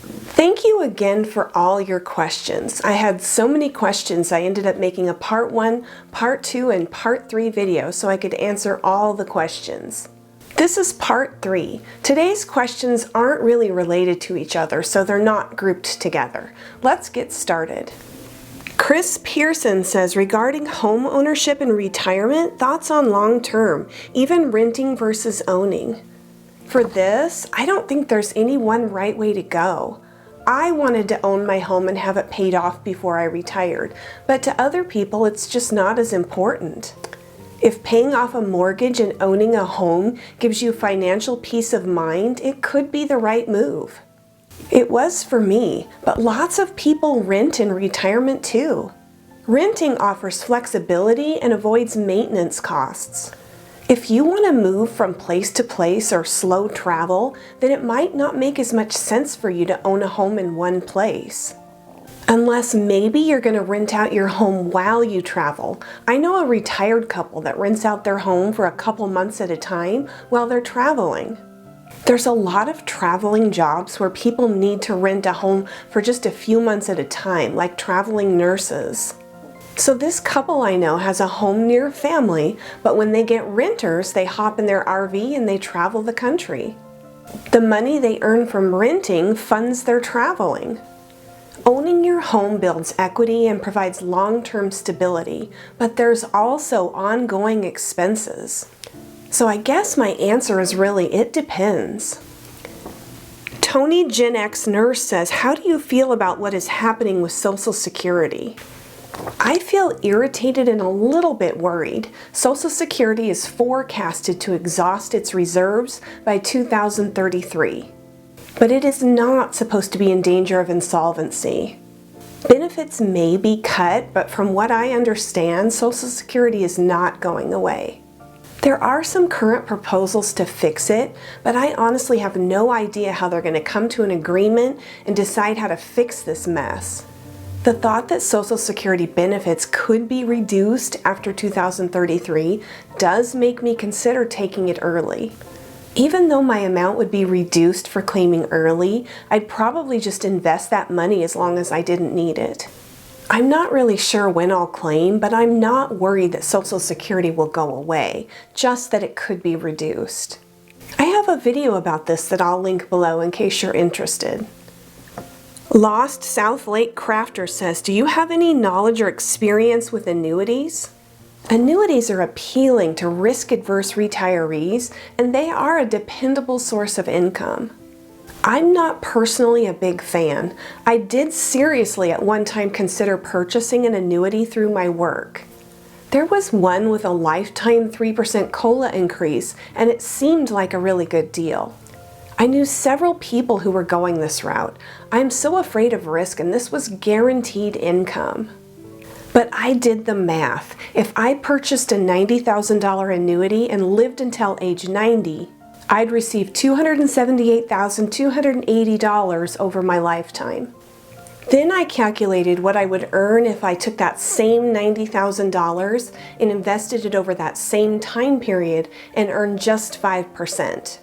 Thank you again for all your questions. I had so many questions I ended up making a part 1, part 2, and part 3 video so I could answer all the questions. This is part 3. Today's questions aren't really related to each other, so they're not grouped together. Let's get started. Chris Pearson says, regarding home ownership and retirement, thoughts on long term, even renting versus owning. For this, I don't think there's any one right way to go. I wanted to own my home and have it paid off before I retired, but to other people it's just not as important. If paying off a mortgage and owning a home gives you financial peace of mind, it could be the right move. It was for me, but lots of people rent in retirement too. Renting offers flexibility and avoids maintenance costs. If you want to move from place to place or slow travel, then it might not make as much sense for you to own a home in one place. Unless maybe you're going to rent out your home while you travel. I know a retired couple that rents out their home for a couple months at a time while they're traveling. There's a lot of traveling jobs where people need to rent a home for just a few months at a time, like traveling nurses. So this couple I know has a home near family, but when they get renters, they hop in their RV and they travel the country. The money they earn from renting funds their traveling. Owning your home builds equity and provides long-term stability, but there's also ongoing expenses. So I guess my answer is really, it depends. Tony Gen X Nurse says, how do you feel about what is happening with Social Security? I feel irritated and a little bit worried. Social Security is forecasted to exhaust its reserves by 2033. But it is not supposed to be in danger of insolvency. Benefits may be cut, but from what I understand, Social Security is not going away. There are some current proposals to fix it, but I honestly have no idea how they're going to come to an agreement and decide how to fix this mess. The thought that Social Security benefits could be reduced after 2033 does make me consider taking it early. Even though my amount would be reduced for claiming early, I'd probably just invest that money as long as I didn't need it. I'm not really sure when I'll claim, but I'm not worried that Social Security will go away, just that it could be reduced. I have a video about this that I'll link below in case you're interested. Lost South Lake Crafter says, do you have any knowledge or experience with annuities? Annuities are appealing to risk-averse retirees, and they are a dependable source of income. I'm not personally a big fan. I did seriously at one time consider purchasing an annuity through my work. There was one with a lifetime 3% COLA increase, and it seemed like a really good deal. I knew several people who were going this route. I'm so afraid of risk, and this was guaranteed income. But I did the math. If I purchased a $90,000 annuity and lived until age 90, I'd receive $278,280 over my lifetime. Then I calculated what I would earn if I took that same $90,000 and invested it over that same time period and earned just 5%.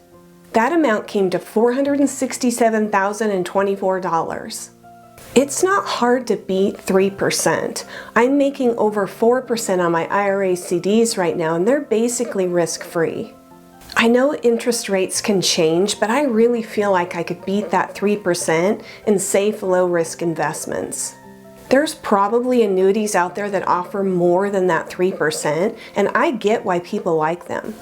That amount came to $467,024. It's not hard to beat 3%. I'm making over 4% on my IRA CDs right now, and they're basically risk-free. I know interest rates can change, but I really feel like I could beat that 3% in safe, low-risk investments. There's probably annuities out there that offer more than that 3%, and I get why people like them.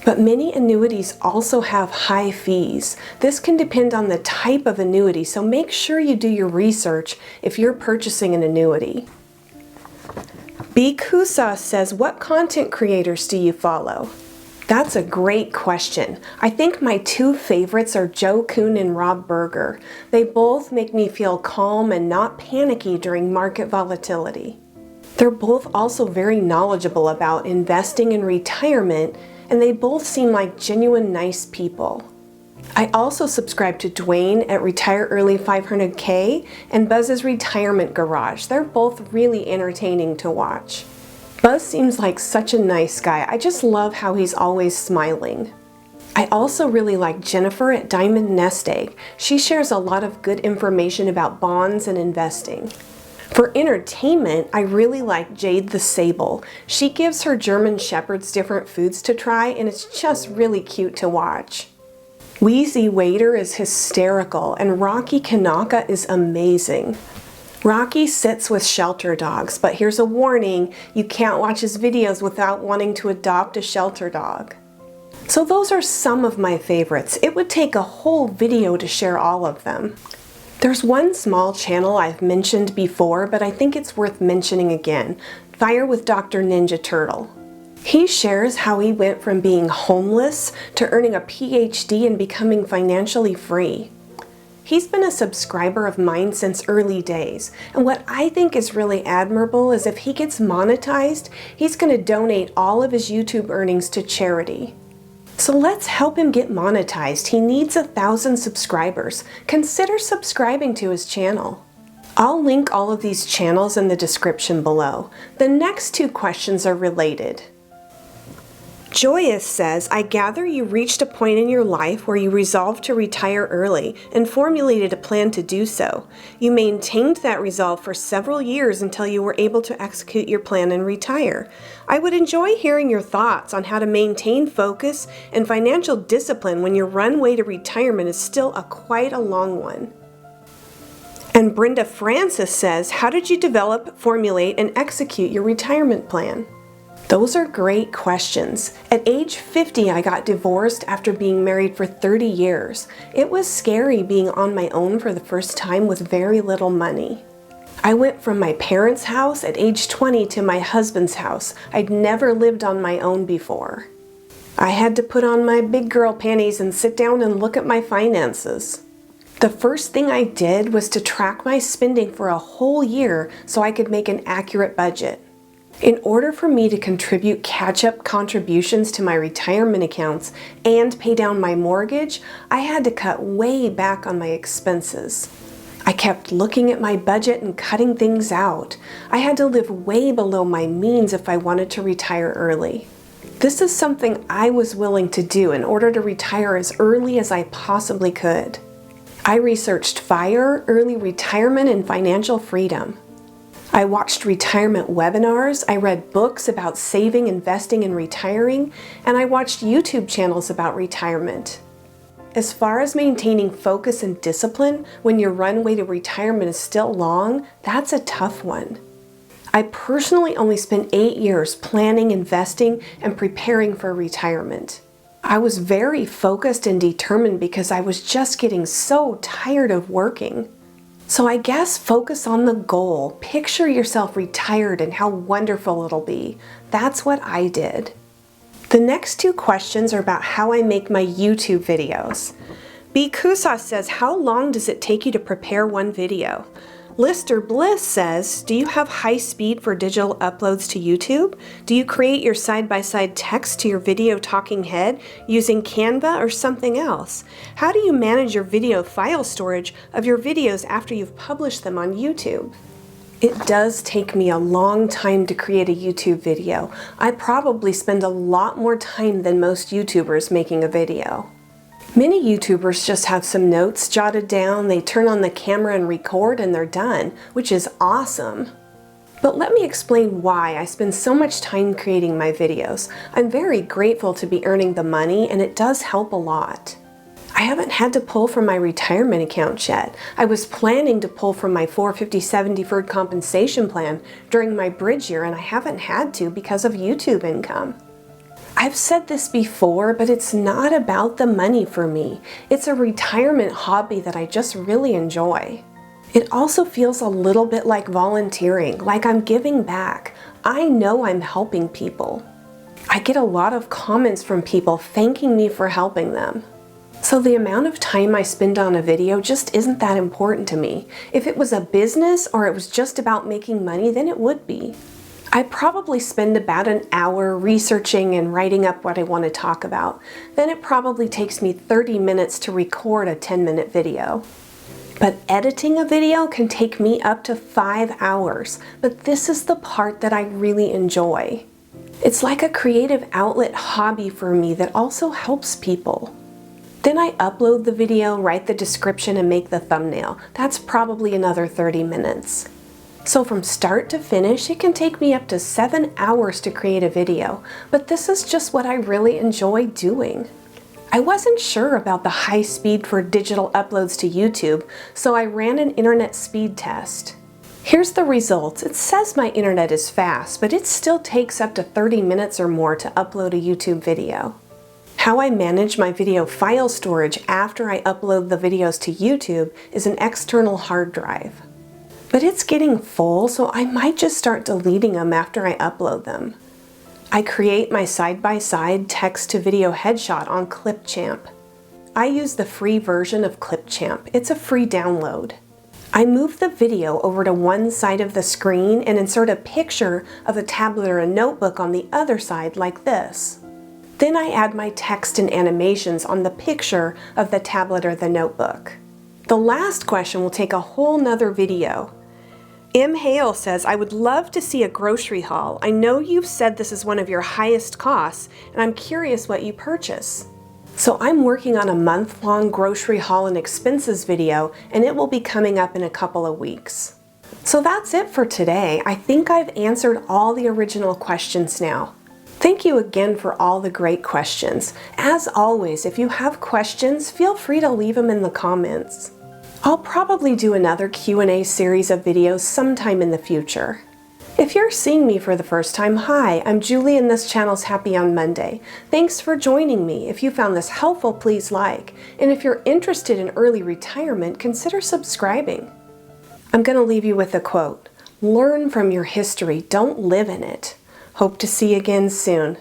But many annuities also have high fees. This can depend on the type of annuity, so make sure you do your research if you're purchasing an annuity. B. Kusa says, what content creators do you follow? That's a great question. I think my two favorites are Joe Kuhn and Rob Berger. They both make me feel calm and not panicky during market volatility. They're both also very knowledgeable about investing in retirement, and they both seem like genuine nice people. I also subscribe to Dwayne at Retire Early 500K and Buzz's Retirement Garage. They're both really entertaining to watch. Buzz seems like such a nice guy. I just love how he's always smiling. I also really like Jennifer at Diamond Nest Egg. She shares a lot of good information about bonds and investing. For entertainment, I really like Jade the Sable. She gives her German Shepherds different foods to try, and it's just really cute to watch. Wheezy Waiter is hysterical, and Rocky Kanaka is amazing. Rocky sits with shelter dogs, but here's a warning, you can't watch his videos without wanting to adopt a shelter dog. So those are some of my favorites. It would take a whole video to share all of them. There's one small channel I've mentioned before, but I think it's worth mentioning again, Fire with Dr. Ninja Turtle. He shares how he went from being homeless to earning a PhD and becoming financially free. He's been a subscriber of mine since early days, and what I think is really admirable is if he gets monetized, he's going to donate all of his YouTube earnings to charity. So let's help him get monetized. He needs 1,000 subscribers. Consider subscribing to his channel. I'll link all of these channels in the description below. The next two questions are related. Joyous says, I gather you reached a point in your life where you resolved to retire early and formulated a plan to do so. You maintained that resolve for several years until you were able to execute your plan and retire. I would enjoy hearing your thoughts on how to maintain focus and financial discipline when your runway to retirement is still quite a long one. And Brenda Francis says, how did you develop, formulate, and execute your retirement plan? Those are great questions. At age 50, I got divorced after being married for 30 years. It was scary being on my own for the first time with very little money. I went from my parents' house at age 20 to my husband's house. I'd never lived on my own before. I had to put on my big girl panties and sit down and look at my finances. The first thing I did was to track my spending for a whole year so I could make an accurate budget. In order for me to contribute catch-up contributions to my retirement accounts and pay down my mortgage, I had to cut way back on my expenses. I kept looking at my budget and cutting things out. I had to live way below my means if I wanted to retire early. This is something I was willing to do in order to retire as early as I possibly could. I researched FIRE, early retirement, and financial freedom. I watched retirement webinars, I read books about saving, investing, and retiring, and I watched YouTube channels about retirement. As far as maintaining focus and discipline when your runway to retirement is still long, that's a tough one. I personally only spent 8 years planning, investing, and preparing for retirement. I was very focused and determined because I was just getting so tired of working. So I guess focus on the goal. Picture yourself retired and how wonderful it'll be. That's what I did. The next two questions are about how I make my YouTube videos. B. Kusa says, how long does it take you to prepare one video? Lister Bliss says, do you have high speed for digital uploads to YouTube? Do you create your side-by-side text to your video talking head using Canva or something else? How do you manage your video file storage of your videos after you've published them on YouTube? It does take me a long time to create a YouTube video. I probably spend a lot more time than most YouTubers making a video. Many YouTubers just have some notes jotted down, they turn on the camera and record, and they're done, which is awesome. But let me explain why I spend so much time creating my videos. I'm very grateful to be earning the money, and it does help a lot. I haven't had to pull from my retirement account yet. I was planning to pull from my 457 deferred compensation plan during my bridge year, and I haven't had to because of YouTube income. I've said this before, but it's not about the money for me. It's a retirement hobby that I just really enjoy. It also feels a little bit like volunteering, like I'm giving back. I know I'm helping people. I get a lot of comments from people thanking me for helping them. So the amount of time I spend on a video just isn't that important to me. If it was a business or it was just about making money, then it would be. I probably spend about an hour researching and writing up what I want to talk about. Then it probably takes me 30 minutes to record a 10-minute video. But editing a video can take me up to 5 hours. But this is the part that I really enjoy. It's like a creative outlet hobby for me that also helps people. Then I upload the video, write the description, and make the thumbnail. That's probably another 30 minutes. So from start to finish, it can take me up to 7 hours to create a video, but this is just what I really enjoy doing. I wasn't sure about the high speed for digital uploads to YouTube, so I ran an internet speed test. Here's the results. It says my internet is fast, but it still takes up to 30 minutes or more to upload a YouTube video. How I manage my video file storage after I upload the videos to YouTube is an external hard drive. But it's getting full, so I might just start deleting them after I upload them. I create my side-by-side text-to-video headshot on Clipchamp. I use the free version of Clipchamp. It's a free download. I move the video over to one side of the screen and insert a picture of a tablet or a notebook on the other side like this. Then I add my text and animations on the picture of the tablet or the notebook. The last question will take a whole nother video. M. Hale says, I would love to see a grocery haul. I know you've said this is one of your highest costs, and I'm curious what you purchase. So I'm working on a month-long grocery haul and expenses video, and it will be coming up in a couple of weeks. So that's it for today. I think I've answered all the original questions now. Thank you again for all the great questions. As always, if you have questions, feel free to leave them in the comments. I'll probably do another Q&A series of videos sometime in the future. If you're seeing me for the first time, hi, I'm Julie and this channel's Happy on Monday. Thanks for joining me. If you found this helpful, please like. And if you're interested in early retirement, consider subscribing. I'm going to leave you with a quote. Learn from your history, don't live in it. Hope to see you again soon.